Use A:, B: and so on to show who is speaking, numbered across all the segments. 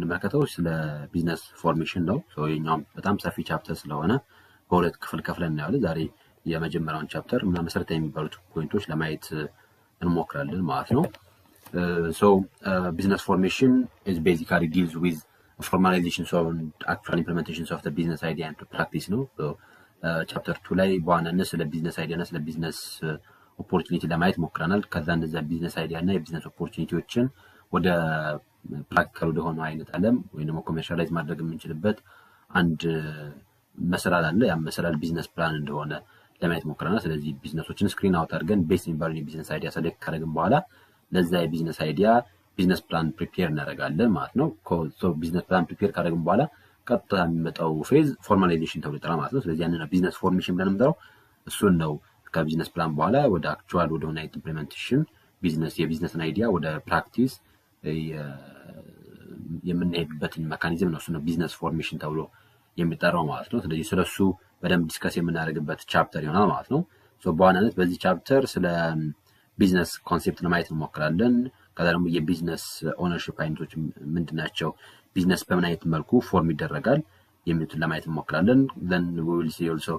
A: የምንመለከተው ስለ ቢዝነስ ፎርሜሽን ነው። የኛውም በጣም ሰፊ ቻፕተር ስለሆነ በሁለት ክፍል ከፍለን እናያለን። ዛሬ የመጀመሪያውን ቻፕተር እና መሰረታዊ የሚባሉት ፖይንቶች ለማየት እንሞክራለን ማለት ነው። Business formation is basically deals with formalizations of actual implementations of the business idea into practice ነው። ቻፕተር 2 ላይ በዋናነት ስለ ቢዝነስ አይዲያ እና ስለ ቢዝነስ ኦፖርቹኒቲ ለማየት ሞክረናል። ከዛ እንደዛ ቢዝነስ አይዲያ እና የቢዝነስ ኦፖርቹኒቲዎችን ወደ ፕራክቲካል ወደ ሆነው አይነት ዓለም ወይ ደግሞ ኮሜርሻላይዝ ማድረግ የምንችልበት አንድ መሰላል አለ። ያ መሰላል ቢዝነስ ፕላን እንደሆነ ለማየት ሞክረናል። ስለዚህ ቢዝነሶችን ስክሪን አውት አድርገን ቤስ የሚባሉ የቢዝነስ አይዲያ ሰሌክት ካደረግን በኋላ ለዛ የቢዝነስ አይዲያ ቢዝነስ ፕላን ፕሪፔር እናደርጋለን ማለት ነው። ቢዝነስ ፕላን ፕሪፔር ካደረግን በኋላ ቀጥታ የሚመጣው ፌዝ ፎርማላይዜሽን ተብሎ ይጠራል ማለት ነው። ስለዚህ ያንን ቢዝነስ ፎርሜሽን ብለን የምንጠራው እሱን ነው። ከቢዝነስ ፕላን በኋላ ወደ አክቹዋል ወደ ሆነ ኢምፕሊሜንቴሽን የቢዝነስን አይዲያ ወደ ፕራክቲስ የምንሄድበትን ሜካኒዝም ነው። እሱ ነው ቢዝነስ ፎርሜሽን ተብሎ የሚጠራው ማለት ነው። ስለዚህ ስለሱ በደንብ ዲስከስ የምናደርግበት ቻፕተር ይሆናል ማለት ነው። በዋናነት በዚህ ቻፕተር ስለ ቢዝነስ ኮንሴፕት ለማየት እንሞክራለን። ከዛ ደግሞ የቢዝነስ ኦነርሺፕ አይነቶች ምንድናቸው፣ ቢዝነስ በምን አይነት መልኩ ፎርም ይደረጋል የሚሉትን ለማየት እንሞክራለን። then we will see also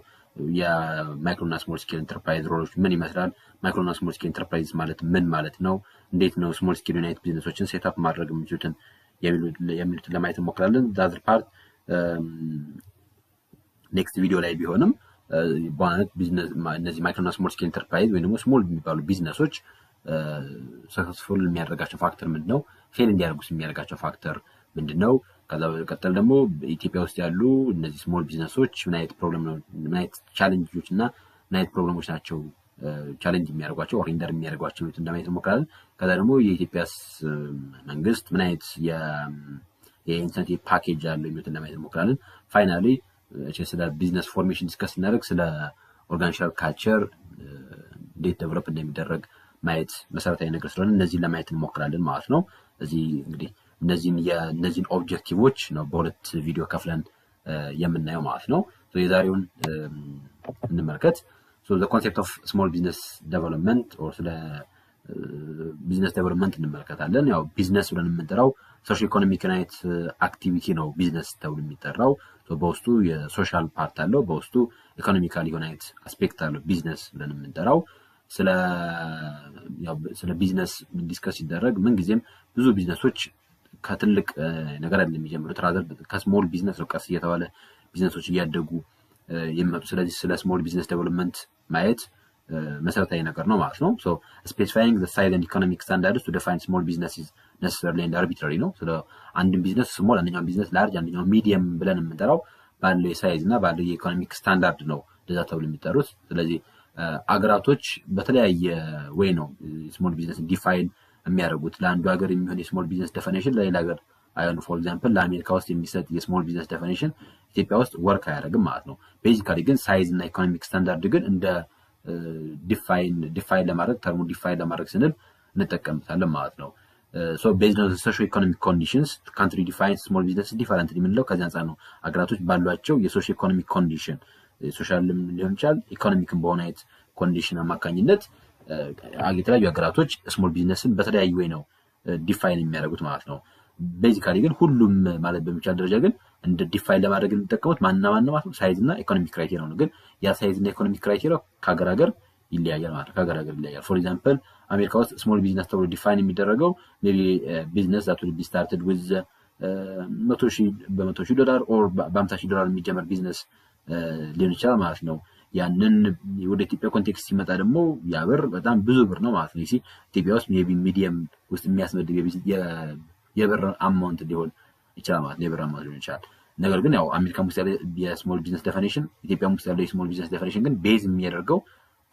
A: የማይክሮ እና ስሞል ስኬል ኢንተርፕራይዝ ሮሎች ምን ይመስላል፣ ማይክሮ እና ስሞል ስኬል ኢንተርፕራይዝ ማለት ምን ማለት ነው፣ እንዴት ነው ስሞል ስኬል ዩናይት ቢዝነሶችን ሴት አፕ ማድረግ የሚችሉትን የሚሉትን ለማየት እንሞክራለን። ዛዘር ፓርት ኔክስት ቪዲዮ ላይ ቢሆንም በዋናነት ቢዝነስ እነዚህ ማይክሮ እና ስሞል ስኬል ኢንተርፕራይዝ ወይ ደግሞ ስሞል የሚባሉ ቢዝነሶች ሰክሰስፉል የሚያደርጋቸው ፋክተር ምንድነው፣ ፌል እንዲያደርጉስ የሚያደርጋቸው ፋክተር ምንድነው፣ ከዛ በቀጠል ደግሞ ኢትዮጵያ ውስጥ ያሉ እነዚህ ስሞል ቢዝነሶች ምን አይነት ፕሮብሌም ነው፣ ምን አይነት ቻሌንጆች እና ምን አይነት ፕሮብሌሞች ናቸው ቻሌንጅ የሚያደርጓቸው ኦር ሂንደር የሚያደርጓቸው ነው እንደማየት እንሞክራለን። ከዛ ደግሞ የኢትዮጵያ መንግስት ምን አይነት የኢንሰንቲቭ ፓኬጅ አለው የሚሉትን ለማየት እንሞክራለን። ፋይናሊ ስለ ቢዝነስ ፎርሜሽን ዲስከስ ስናደርግ ስለ ኦርጋናይዜሽናል ካልቸር እንዴት ዴቨሎፕ እንደሚደረግ ማየት መሰረታዊ ነገር ስለሆነ እነዚህን ለማየት እንሞክራለን ማለት ነው። እዚህ እንግዲህ እነዚህን ኦብጀክቲቮች ነው በሁለት ቪዲዮ ከፍለን የምናየው ማለት ነው። የዛሬውን እንመልከት። the concept of small business development or ስለ ቢዝነስ ዴቨሎፕመንት እንመለከታለን። ያው ቢዝነስ ብለን የምንጠራው ሶሻል ኢኮኖሚክ አይነት አክቲቪቲ ነው ቢዝነስ ተብሎ የሚጠራው። በውስጡ የሶሻል ፓርት አለው፣ በውስጡ ኢኮኖሚካል የሆነ አይነት አስፔክት አለው ቢዝነስ ብለን የምንጠራው። ስለ ቢዝነስ ዲስከስ ሲደረግ ምንጊዜም ብዙ ቢዝነሶች ከትልቅ ነገር አይደለም የሚጀምሩት፣ ራዘር ከስሞል ቢዝነስ ነው ቀስ እየተባለ ቢዝነሶች እያደጉ የሚመጡ። ስለዚህ ስለ ስሞል ቢዝነስ ዴቨሎፕመንት ማየት መሰረታዊ ነገር ነው ማለት ነው። specifying the size and economic standards to define small businesses necessarily and arbitrary ነው። ስለ አንድን ቢዝነስ ስሞል፣ አንደኛው ቢዝነስ ላርጅ፣ አንደኛው ሚዲየም ብለን የምንጠራው ባለው የሳይዝ እና ባለው የኢኮኖሚክ ስታንዳርድ ነው እንደዛ ተብሎ የሚጠሩት። ስለዚህ አገራቶች በተለያየ ወይ ነው ስሞል ቢዝነስ ዲፋይን የሚያደርጉት። ለአንዱ ሀገር የሚሆን የስሞል ቢዝነስ ዴፊኒሽን ለሌላ ሀገር አይሆን። ፎር ኤግዛምፕል ለአሜሪካ ውስጥ የሚሰጥ የስሞል ቢዝነስ ዴፊኒሽን ኢትዮጵያ ውስጥ ወርክ አያደርግም ማለት ነው። ቤዚካሊ ግን ሳይዝ እና ኢኮኖሚክ ስታንዳርድ ግን እንደ ዲፋይን ለማድረግ ተርሙ ዲፋይን ለማድረግ ስንል እንጠቀምታለን ማለት ነው። based on the socio-economic conditions country defines small business differently የምንለው ከዚህ አንፃር ነው። አገራቶች ባሏቸው የሶሺዮ ኢኮኖሚክ ኮንዲሽን ሶሻል ሊሆን ይችላል ኢኮኖሚክን በሆነ አይነት ኮንዲሽን አማካኝነት የተለያዩ ሀገራቶች ስሞል ቢዝነስን በተለያዩ ወይ ነው ዲፋይን የሚያደርጉት ማለት ነው። ቤዚካሊ ግን ሁሉም ማለት በሚቻል ደረጃ ግን እንደ ዲፋይን ለማድረግ የሚጠቀሙት ማንና ማለት ነው ሳይዝ እና ኢኮኖሚክ ክራይቴሪያ ነው። ግን ያ ሳይዝ እና ኢኮኖሚክ ክራይቴሪያ ከሀገር ሀገር ይለያያል ማለት ነው። ከሀገር ሀገር ይለያያል። ፎር ኤግዛምፕል አሜሪካ ውስጥ ስሞል ቢዝነስ ተብሎ ዲፋይን የሚደረገው ሜቢ ቢዝነስ that will be started with $100,000 or $50,000 የሚጀምር ቢዝነስ ሊሆን ይችላል ማለት ነው። ያንን ወደ ኢትዮጵያ ኮንቴክስት ሲመጣ ደግሞ ያ ብር በጣም ብዙ ብር ነው ማለት ነው። ኢትዮጵያ ውስጥ ሜቢ ሚዲየም ውስጥ የሚያስመድብ የብር አማውንት ሊሆን ይችላል ማለት ነው። የብር አማውንት ሊሆን ይችላል። ነገር ግን ያው አሜሪካ ውስጥ ያለ የስሞል ቢዝነስ ዴፊኒሽን፣ ኢትዮጵያ ውስጥ ያለ የስሞል ቢዝነስ ዴፊኒሽን ግን ቤዝ የሚያደርገው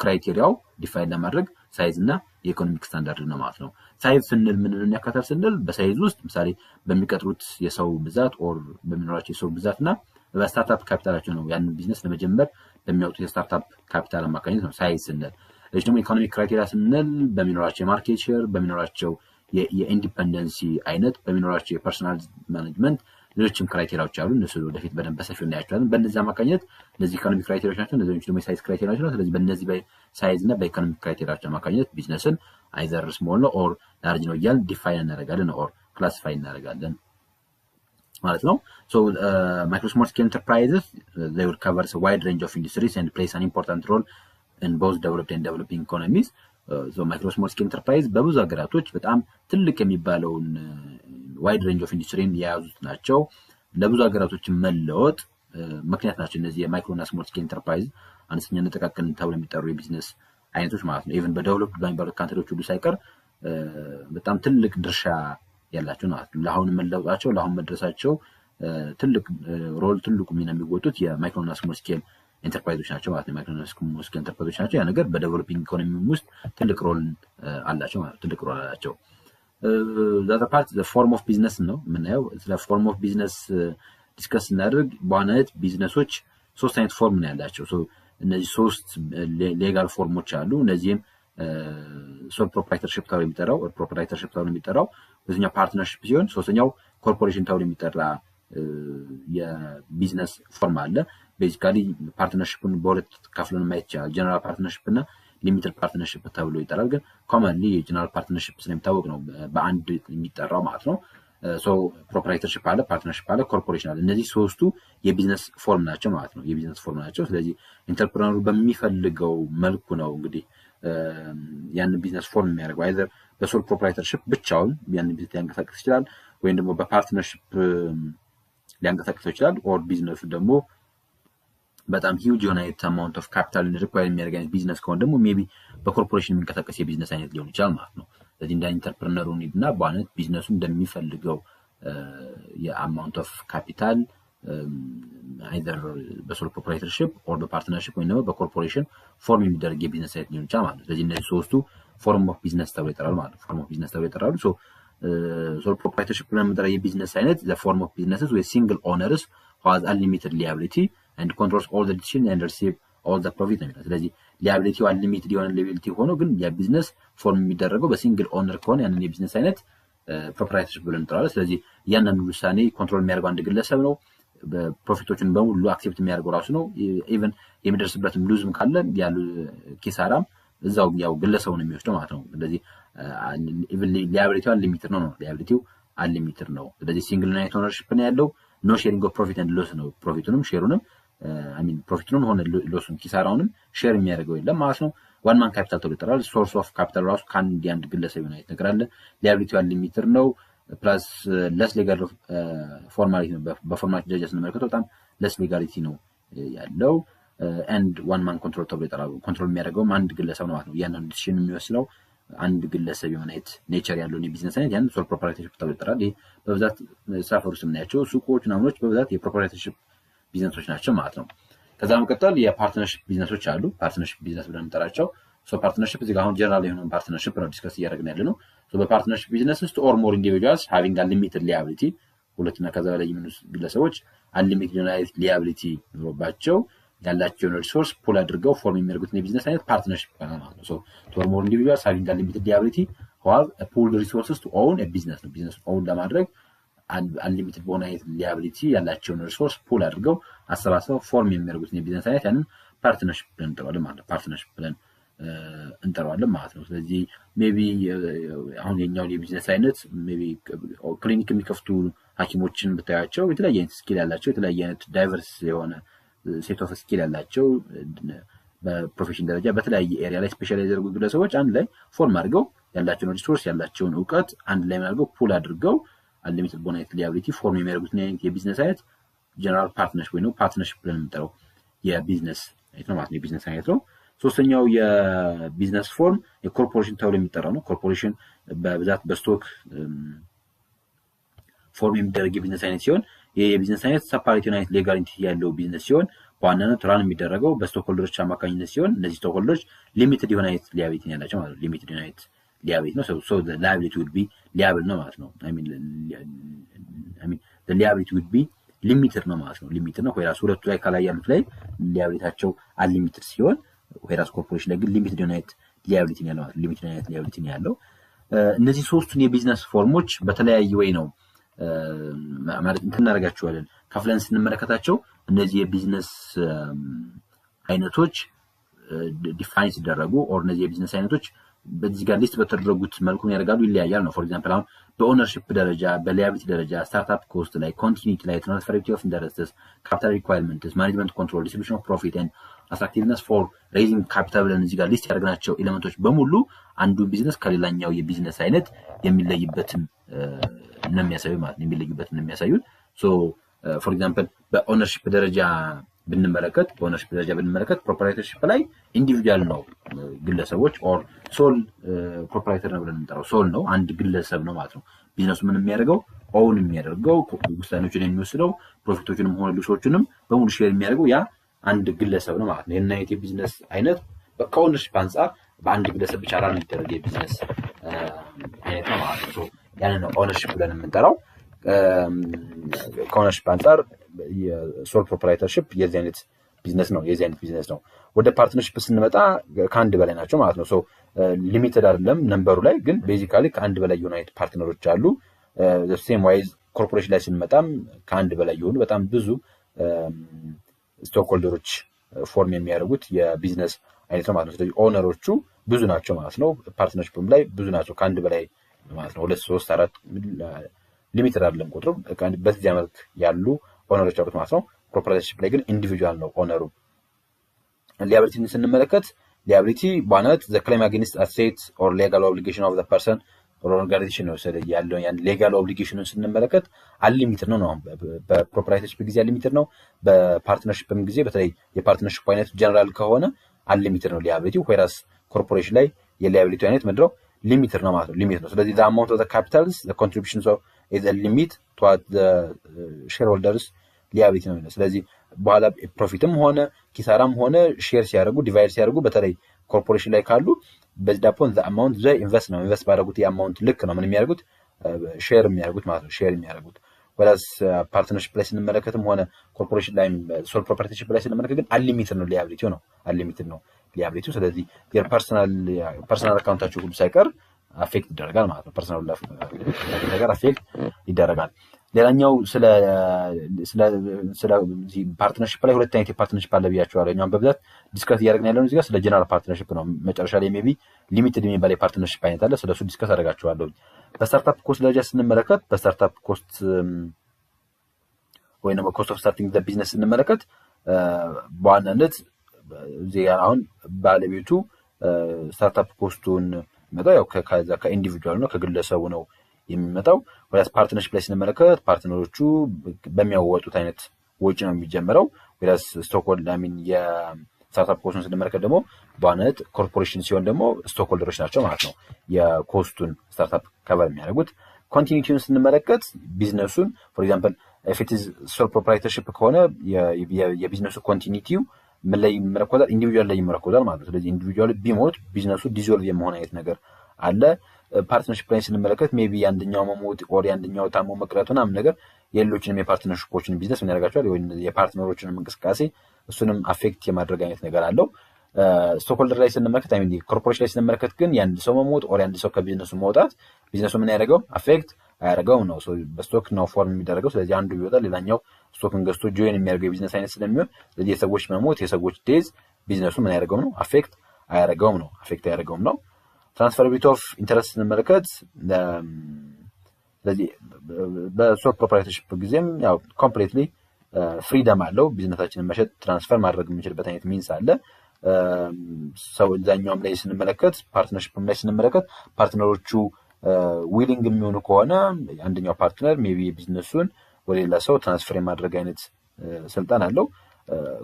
A: ክራይቴሪያው ዲፋይን ለማድረግ ሳይዝ እና የኢኮኖሚክ ስታንዳርድ ነው ማለት ነው። ሳይዝ ስንል ምንን ያካታል ስንል በሳይዝ ውስጥ ምሳሌ በሚቀጥሩት የሰው ብዛት ኦር በሚኖራቸው የሰው ብዛትና በስታርታፕ ካፒታላቸው ነው። ያንን ቢዝነስ ለመጀመር በሚያወጡት የስታርታፕ ካፒታል አማካኝነት ነው ሳይዝ ስንል። እሺ ደግሞ ኢኮኖሚክ ክራይቴሪያ ስንል በሚኖራቸው የማርኬት ሼር፣ በሚኖራቸው የኢንዲፔንደንሲ አይነት፣ በሚኖራቸው የፐርሰናል ማኔጅመንት ሌሎችም ክራይቴሪያዎች አሉ። እነሱ ወደፊት በደንብ በሰፊው እናያቸዋለን። በእነዚህ አማካኝነት እነዚህ ኢኮኖሚክ ክራይቴሪያዎች ናቸው፣ እነዚህ ደግሞ የሳይዝ ክራይቴሪያዎች ናቸው። ስለዚህ በእነዚህ በሳይዝ እና በኢኮኖሚክ ክራይቴሪያዎች አማካኝነት ቢዝነስን አይዘር ስሞል ነው ኦር ላርጅ ነው እያልን ዲፋይን እናደርጋለን ኦር ክላሲፋይ እናደርጋለን ማለት ነው so micro small scale enterprises they would cover a wide range of industries and plays an important role in both developed and developing economies so micro small scale enterprise በብዙ ሀገራቶች በጣም ትልቅ የሚባለውን wide range of industry ያያዙት ናቸው ለብዙ ሀገራቶች መለወጥ ምክንያት ናቸው እነዚህ የማይክሮ እና ስሞል ስኬል ኢንተርፕራይዝ አነስተኛና ጥቃቅን ተብሎ የሚጠሩ የቢዝነስ አይነቶች ማለት ነው ኢቭን በዴቨሎፕድ በሚባሉት ካንትሪዎች ሁሉ ሳይቀር በጣም ትልቅ ድርሻ ያላቸው ናቸው ለአሁን መለወጣቸው ለአሁን መድረሳቸው ትልቅ ሮል ትልቁ ሚና የሚወጡት የማይክሮ እና ስሞል ስኬል ኢንተርፕራይዞች ናቸው ማለት ነው ማይክሮ እና ስሞል ስኬል ኢንተርፕራይዞች ናቸው ያ ነገር በዴቨሎፒንግ ኢኮኖሚ ውስጥ ትልቅ ሮል አላቸው ማለት ትልቅ ሮል አላቸው the other part the form of business ነው ምናየው ስለ form of business ዲስከስ እናደርግ በዋናነት ቢዝነሶች ሶስት አይነት ፎርም ነው ያላቸው ሶ እነዚህ ሶስት ሌጋል ፎርሞች አሉ እነዚህም ሶል ፕሮፕራይተርሺፕ ተብሎ የሚጠራው ፕሮፕራይተርሺፕ ተብሎ የሚጠራው ሁለተኛው ፓርትነርሺፕ ሲሆን ሶስተኛው ኮርፖሬሽን ተብሎ የሚጠራ የቢዝነስ ፎርም አለ ቤዚካሊ ፓርትነርሺፕን በሁለት ከፍለን ማየት ይቻላል ጀነራል ፓርትነርሺፕ እና ሊሚትድ ፓርትነርሺፕ ተብሎ ይጠራል ግን ኮመንሊ የጀነራል ፓርትነርሺፕ ስለሚታወቅ ነው በአንድ የሚጠራው ማለት ነው so proprietorship አለ partnership አለ corporation አለ እነዚህ ሶስቱ የቢዝነስ ፎርም ናቸው ማለት ነው የቢዝነስ ፎርም ናቸው ስለዚህ ኢንተርፕረነሩ በሚፈልገው መልኩ ነው እንግዲህ ያን ቢዝነስ ፎርም የሚያደርገው either በሶል proprietorship ብቻውን ያን ቢዝነስ ሊያንቀሳቅስ ይችላል ወይም ደግሞ በፓርትነርሺፕ ሊያንቀሳቅስ ይችላል or ቢዝነሱ ደግሞ በጣም ሂውጅ የሆነ amount of capital require የሚያደርግ አይነት ቢዝነስ ከሆነ ደግሞ ሜቢ በኮርፖሬሽን የሚንቀሳቀስ የቢዝነስ አይነት ሊሆን ይችላል ማለት ነው ስለዚህ እንደ ኢንተርፕረነሩ ኒድና በአነት ቢዝነሱ እንደሚፈልገው የአማውንት ኦፍ ካፒታል either በሶል ፕሮፕራይተርሺፕ or በፓርትነርሺፕ ወይ ደግሞ በኮርፖሬሽን ፎርም የሚደረግ የቢዝነስ አይነት ሊሆን ይችላል ማለት ነው ስለዚህ እነዚህ ሶስቱ ፎርም ኦፍ ቢዝነስ ተብሎ ይጠራሉ ማለት ነው ፎርም ኦፍ ቢዝነስ ተብሎ ይጠራሉ ሶ ሶል ፕሮፕራይተርሺፕ ለምንጠራ የቢዝነስ አይነት the form of businesses with single owners who has unlimited liability and controls all the decisions and receive all the profit ነው ስለዚህ liability unlimited የሆነ liability ሆኖ ግን ያ ቢዝነስ ፎርም የሚደረገው በሲንግል ኦነር ከሆነ ያንን የቢዝነስ አይነት ፕሮፕራይተርሺፕ ብለን እንጠራለን ስለዚህ ያንን ውሳኔ ኮንትሮል የሚያደርገው አንድ ግለሰብ ነው በፕሮፊቶችን በሙሉ አክሴፕት የሚያደርገው ራሱ ነው ኢቭን የሚደርስበትም ሉዝም ካለ ያሉ ኪሳራም እዛው ያው ግለሰቡ ነው የሚወስደው ማለት ነው ስለዚህ ኢቭን liability unlimited ነው liability unlimited ነው ስለዚህ ሲንግል ዩናይት ኦነርሺፕ ነው ያለው ኖ ሼሪንግ ኦፍ ፕሮፊት ኤንድ ሎስ ነው ፕሮፊቱንም ሼሩንም ፕሮፊቱንም ሆነ ሎስን ኪሳራውንም ሼር የሚያደርገው የለም ማለት ነው ዋን ማን ካፒታል ተብሎ ይጠራል ሶርስ ኦፍ ካፒታል ራሱ ከአንድ ግለሰብ ዩናይት ነገር አለ liability unlimited ነው ፕላስ ለስ ሌጋል ፎርማሊቲ ነው በፎርማሊቲ ደረጃ ስንመለከተው በጣም ለስ ሌጋሊቲ ነው ያለው and one man control ተብሎ ይጠራል ኮንትሮል የሚያደርገው አንድ ግለሰብ ነው ማለት ነው ያንን ዲሲሽን የሚወስነው አንድ ግለሰብ ዩናይት ኔቸር ያለው የቢዝነስ አይነት ያን ሶል ፕሮፕራይተርሺፕ ተብሎ ይጠራል ይሄ በብዛት ሳፈሩ ስምናያቸው ሱቆች ናምኖች በብዛት የፕሮፕራይተርሺፕ ቢዝነሶች ናቸው ማለት ነው ከዛ መቀጠል የፓርትነርሺፕ ቢዝነሶች አሉ ፓርትነርሺፕ ቢዝነስ ብለን እንጠራቸው ሶ ፓርትነርሺፕ እዚህ ጋር አሁን ጀነራል የሆነ ፓርትነርሺፕ ነው ዲስከስ እያደረግን ያለነው ሶ በፓርትነርሺፕ ቢዝነስ ውስጥ or more individuals having unlimited liability ሁለትና ከዛ በላይ የሚሆኑ ግለሰቦች unlimited liability ኖሮባቸው ያላቸውን ሪሶርስ ፑል አድርገው ፎርም የሚያደርጉት የቢዝነስ አይነት ፓርትነርሺፕ ማለት ነው ሶ or more individuals having unlimited liability who have a pooled resources to own a business ነው ቢዝነስ ኦውን ለማድረግ unlimited በሆነ liability ያላቸውን ሪሶርስ ፑል አድርገው አሰባስበው ፎርም የሚያደርጉት የቢዝነስ አይነት ያንን ፓርትነርሺፕ ብለን እንጠራዋለን ማለት ነው ፓርትነርሺፕ ብለን እንጠራዋለን ማለት ነው ስለዚህ ሜቢ አሁን የኛው የቢዝነስ አይነት ሜቢ ክሊኒክ የሚከፍቱ ሐኪሞችን ብታያቸው የተለያየ አይነት ስኪል ያላቸው የተለያየ አይነት ዳይቨርስ የሆነ ሴት ኦፍ ስኪል ያላቸው በፕሮፌሽን ደረጃ በተለያየ ኤሪያ ላይ ስፔሻላይዝ ያደርጉ ግለሰቦች አንድ ላይ ፎርም አድርገው ያላቸውን ሪሶርስ ያላቸውን ዕውቀት አንድ ላይ አድርገው ፑል አድርገው unlimited bonus liability ፎርም የሚያደርጉት የቢዝነስ አይነት ጀነራል ፓርትነርሺፕ ወይ ነው ፓርትነርሺፕ ብለን የምንጠራው የቢዝነስ አይነት ነው ማለት ነው የቢዝነስ አይነት ነው ሶስተኛው የቢዝነስ ፎርም የኮርፖሬሽን ተብሎ የሚጠራው ነው ኮርፖሬሽን በብዛት በስቶክ ፎርም የሚደረግ የቢዝነስ አይነት ሲሆን የቢዝነስ አይነት ሰፓሬት ዩናይት ሌጋል ኢንቲቲ ያለው ቢዝነስ ሲሆን በዋናነት ራን የሚደረገው በስቶክ ሆልደሮች አማካኝነት ሲሆን እነዚህ ስቶክ ሆልደሮች ሊሚትድ ዩናይት ሊያቢሊቲ ያላቸው ማለት ነው ሊሚትድ ዩናይት liability no so the liability would be liable ነው ማለት ነው I mean the liability would be limited ነው ማለት ነው ሊሚትድ ነው ወይራስ ሁለቱ ላይ ካላይ ያሉት ላይ ሊያቢሊቲያቸው unlimited ሲሆን ወይራስ ኮርፖሬሽን ላይ ግን ሊሚትድ ዩናይት ሊያቢሊቲ ነው ማለት ሊሚትድ ዩናይት ሊያቢሊቲ ነው ያለው እነዚህ ሶስቱን የቢዝነስ ፎርሞች በተለያየ ወይ ነው ማለት እናደርጋቸዋለን ከፍለን ስንመለከታቸው እነዚህ የቢዝነስ አይነቶች ዲፋይን ሲደረጉ or እነዚህ የቢዝነስ አይነቶች በዚህ ጋር ሊስት በተደረጉት መልኩ ያደርጋሉ ይለያያል ነው። ፎር ኤግዛምፕል አሁን በኦነርሺፕ ደረጃ በሊያቢሊቲ ደረጃ ስታርታፕ ኮስት ላይ ኮንቲኒቲ ላይ ትራንስፈራቢሊቲ ኦፍ ኢንተረስትስ ካፒታል ሪኳየርመንትስ ማኔጅመንት ኮንትሮል ዲስትሪቢዩሽን ኦፍ ፕሮፊት ኤንድ አትራክቲቭነስ ፎር ሬይዚንግ ካፒታል ብለን እዚህ ጋር ሊስት ያደረግናቸው ኤሌመንቶች በሙሉ አንዱ ቢዝነስ ከሌላኛው የቢዝነስ አይነት የሚለይበትን ነው የሚያሳዩ ማለት ነው። የሚለይበትን ነው የሚያሳዩት። ሶ ፎር ኤግዛምፕል በኦነርሺፕ ደረጃ ብንመለከት ፕሮፕራይተርሺፕ ላይ ኢንዲቪጁዋል ነው ግለሰቦች ኦር ሶል ፕሮፕራይተር ነው ብለን እንጠራው ሶል ነው አንድ ግለሰብ ነው ማለት ነው። ቢዝነሱ ምን የሚያደርገው ኦውን የሚያደርገው ውሳኔዎችን የሚወስደው ፕሮፊቶችንም ሆነ ሉሶችንም በሙሉ ሼር የሚያደርገው ያ አንድ ግለሰብ ነው ማለት ነው። የና የቢዝነስ አይነት ከኦነርሺፕ አንፃር በአንድ ግለሰብ ብቻ ራን የሚደረግ የቢዝነስ አይነት ነው ማለት ነው። ያንን ነው ኦነርሺፕ ብለን የምንጠራው። ከኦነርሺፕ አንፃር የሶል ፕሮፕራይተርሺፕ የዚህ አይነት ቢዝነስ ነው። ወደ ፓርትነርሺፕ ስንመጣ ከአንድ በላይ ናቸው ማለት ነው። ሶ ሊሚትድ አይደለም ነምበሩ ላይ ግን ቤዚካሊ ከአንድ በላይ የሆኑ አይነት ፓርትነሮች አሉ። ሴም ዋይዝ ኮርፖሬሽን ላይ ስንመጣም ከአንድ በላይ የሆኑ በጣም ብዙ ስቶክሆልደሮች ፎርም የሚያደርጉት የቢዝነስ አይነት ነው ማለት ነው። ስለዚህ ኦነሮቹ ብዙ ናቸው ማለት ነው። ፓርትነርሺፕም ላይ ብዙ ናቸው ከአንድ በላይ ማለት ነው። 2 3 4 ሊሚትድ አይደለም ቁጥሩ። በዚህ መልክ ያሉ ኦነሮች አሉት ማለት ነው። ኮርፖሬሽን ላይ ግን ኢንዲቪጁዋል ነው ኦነሩ። ሊያቢሊቲን ስንመለከት ሊያቢሊቲ በዋናነት ዘ ክሌም አጌንስት አሴት ኦር ሌጋል ኦብሊጌሽን ኦፍ ዘ ፐርሰን ኦር ኦርጋናይዜሽን ነው ያለው። ያን ሌጋል ኦብሊጌሽኑን ስንመለከት አንሊሚትድ ነው። በፕሮፕራይተርሺፕ ጊዜ አንሊሚትድ ነው። በፓርትነርሺፕም ጊዜ በተለይ የፓርትነርሺፕ አይነት ጀነራል ከሆነ አንሊሚትድ ነው ሊያቢሊቲ። ሆይራስ ኮርፖሬሽን ላይ የሊያቢሊቲ አይነት ምንድነው ሊሚትድ ነው ማለት ነው። ሊሚት ነው። ስለዚህ the amount of the capitals the contributions of is a limit to the shareholders liability ነው። ስለዚህ በኋላ ፕሮፊትም ሆነ ኪሳራም ሆነ ሼር ሲያደርጉ ዲቫይድ ሲያደርጉ በተለይ ኮርፖሬሽን ላይ ካሉ based upon the amount they invest ነው ኢንቨስት ባደረጉት የአማውንት ልክ ነው ምን የሚያደርጉት ሼር የሚያደርጉት ማለት ነው። ሼር የሚያደርጉት ወላስ ፓርትነርሺፕ ላይ ስንመለከትም ሆነ ኮርፖሬሽን ላይ ሶል ፕሮፐርቲሺፕ ላይ ስንመለከት ግን አንሊሚትድ ነው ሊያቢሊቲው ነው አንሊሚትድ ነው ሊያቢሊቲው። ስለዚህ የፐርሰናል አካውንታችሁ ሁሉ ሳይቀር አፌክት ይደረጋል ማለት ነው። ፐርሰናል ነገር አፌክት ይደረጋል። ሌላኛው ስለ ፓርትነርሺፕ ላይ ሁለት አይነት የፓርትነርሺፕ አለ ብያቸዋለሁ። እኛም በብዛት ዲስከስ እያደረግን ያለነው እዚህ ጋር ስለ ጀነራል ፓርትነርሺፕ ነው። መጨረሻ ላይ ሜቢ ሊሚትድ የሚባል የፓርትነርሺፕ አይነት አለ። ስለሱ ዲስከስ አደርጋቸዋለሁ። በስታርታፕ ኮስት ደረጃ ስንመለከት በስታርታፕ ኮስት ወይም ደግሞ ኮስት ኦፍ ስታርቲንግ ዘ ቢዝነስ ስንመለከት በዋናነት እዚህ አሁን ባለቤቱ ስታርታፕ ኮስቱን መጣ ያው ከኢንዲቪጁዋል ነው ከግለሰቡ ነው የሚመጣው። ወይስ ፓርትነርሺፕ ላይ ስንመለከት ፓርትነሮቹ በሚያወጡት አይነት ወጪ ነው የሚጀምረው። ወይስ ስቶክሆልደር የስታርታፕ ኮስቱን ስንመለከት ደግሞ በዋናነት ኮርፖሬሽን ሲሆን ደግሞ ስቶክሆልደሮች ናቸው ማለት ነው የኮስቱን ስታርታፕ ከቨር የሚያደርጉት። ኮንቲኒቲውን ስንመለከት ቢዝነሱን ፎር ኤግዛምፕል if it is sole proprietorship ከሆነ የቢዝነሱ ኮንቲኒቲው ምን ላይ ይመረኮዛል? ኢንዲቪጁዋል ላይ ይመረኮዛል ማለት ነው። ስለዚህ ኢንዲቪጁዋል ቢሞት ቢዝነሱ ዲዞልቭ የመሆን አይነት ነገር አለ። ፓርትነርሺፕ ላይ ስንመለከት ሜቢ አንደኛው መሞት ኦር አንደኛው ታሞ መቅረት ምናምን ነገር የሌሎችንም የፓርትነርሺፖችን ቢዝነስ ምን ያደርጋቸዋል ወይ የፓርትነሮችንም እንቅስቃሴ እሱንም አፌክት የማድረግ አይነት ነገር አለው። ስቶክሆልደር ላይ ስንመለከት አይ ሚን ኮርፖሬሽን ላይ ስንመለከት ግን የአንድ ሰው መሞት ኦር የአንድ ሰው ከቢዝነሱ መውጣት ቢዝነሱ ምን ያደርገው አፌክት አያደርገው ነው። በስቶክ ነው ፎርም የሚደረገው። ስለዚህ አንዱ ይወጣል ሌላኛው ስቶክን ገዝቶ ጆይን የሚያደርገው የቢዝነስ አይነት ስለሚሆን ስለዚህ የሰዎች መሞት የሰዎች ዴዝ ቢዝነሱ ምን ያደርገው ነው አፌክት አያደርገውም ነው። ትራንስፈራቢሊቲ ኦፍ ኢንተረስት ስንመለከት ስለዚህ በሶል ፕሮፕራይተርሺፕ ጊዜም ያው ኮምፕሊትሊ ፍሪደም አለው። ቢዝነሳችንን መሸጥ ትራንስፈር ማድረግ የምንችልበት አይነት ሚንስ አለ። ሰው እዛኛውም ላይ ስንመለከት ፓርትነርሺፕም ላይ ስንመለከት ፓርትነሮቹ ዊሊንግ የሚሆኑ ከሆነ አንደኛው ፓርትነር ሜቢ ቢዝነሱን ወደ ሌላ ሰው ትራንስፈር የማድረግ አይነት ስልጣን አለው።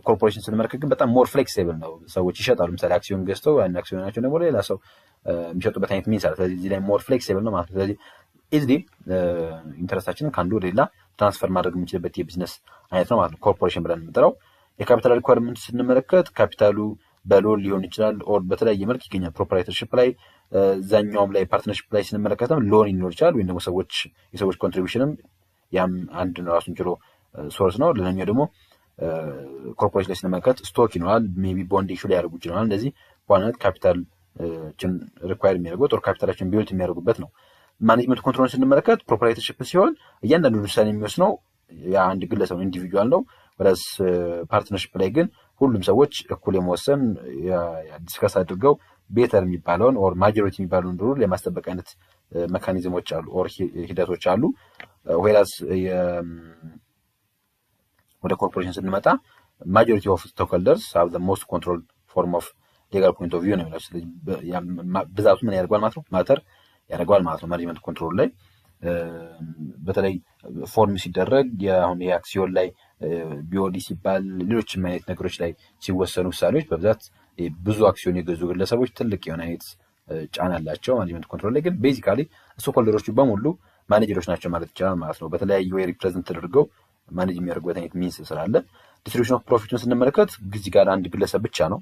A: ኮርፖሬሽን ስንመለከት ግን በጣም ሞር ፍሌክሲብል ነው። ሰዎች ይሸጣሉ። ምሳሌ አክሲዮን ገዝተው ያን አክሲዮናቸውን ደግሞ ሌላ ሰው የሚሸጡበት አይነት ሚንስ አለ። ስለዚህ እዚህ ላይ ሞር ፍሌክሲብል ነው ማለት ነው። ስለዚህ ኢዝሊ ኢንተረስታችንን ከአንዱ ወደ ሌላ ትራንስፈር ማድረግ የምንችልበት የቢዝነስ አይነት ነው ማለት ነው ኮርፖሬሽን ብለን የምንጠራው። የካፒታል ሪኳርመንት ስንመለከት ካፒታሉ በሎን ሊሆን ይችላል ኦር በተለያየ መልክ ይገኛል። ፕሮፕራይተርሺፕ ላይ እዛኛውም ላይ ፓርትነርሺፕ ላይ ስንመለከትም ሎን ሊኖር ይችላል ወይም ደግሞ የሰዎች ኮንትሪቢዩሽንም ያም አንድ ራሱን ችሎ ሶርስ ነው። ሌላኛው ደግሞ ኮርፖሬሽን ላይ ስንመለከት ስቶክ ይኖራል። ሜቢ ቦንድ ኢሹ ላይ ያደርጉ ይችላል። እንደዚህ በዋናነት ካፒታልን ሪኳየር የሚያደርጉት ኦር ካፒታላችን ቢውልት የሚያደርጉበት ነው። ማኔጅመንት ኮንትሮል ስንመለከት ፕሮፕራይተርሺፕ ሲሆን እያንዳንዱ ውሳኔ የሚወስነው የአንድ ግለሰብ ኢንዲቪጁዋል ነው። ወይስ ፓርትነርሺፕ ላይ ግን ሁሉም ሰዎች እኩል የመወሰን ዲስከስ አድርገው ቤተር የሚባለውን ኦር ማጆሪቲ የሚባለውን ሩል የማስጠበቅ አይነት ሜካኒዝሞች አሉ ኦር ሂደቶች አሉ whereas ወደ ኮርፖሬሽን ስንመጣ majority of stockholders have the most controlled form of legal point of view ነው ማለት ስለዚህ ብዛቱ ምን ያደርጋል ማለት ነው ማተር ያደርጋል ማለት ነው ማኔጅመንት ኮንትሮል ላይ በተለይ ፎርም ሲደረግ አሁን የአክሲዮን ላይ ቢኦዲ ሲባል ሌሎች አይነት ነገሮች ላይ ሲወሰኑ ውሳኔዎች በብዛት ብዙ አክሲዮን የገዙ ግለሰቦች ትልቅ የሆነ አይነት ጫና አላቸው ማኔጅመንት ኮንትሮል ላይ ግን ቤዚካሊ ስቶክሆልደሮቹ በሙሉ ማኔጀሮች ናቸው ማለት ይቻላል ማለት ነው በተለያዩ ወይ ሪፕሬዘንት ተደርገው ማኔጅ የሚያደርጉት አይነት ሚንስ ስላለ ዲስትሪቢዩሽን ኦፍ ፕሮፊትን ስንመለከት ግዚ ጋር አንድ ግለሰብ ብቻ ነው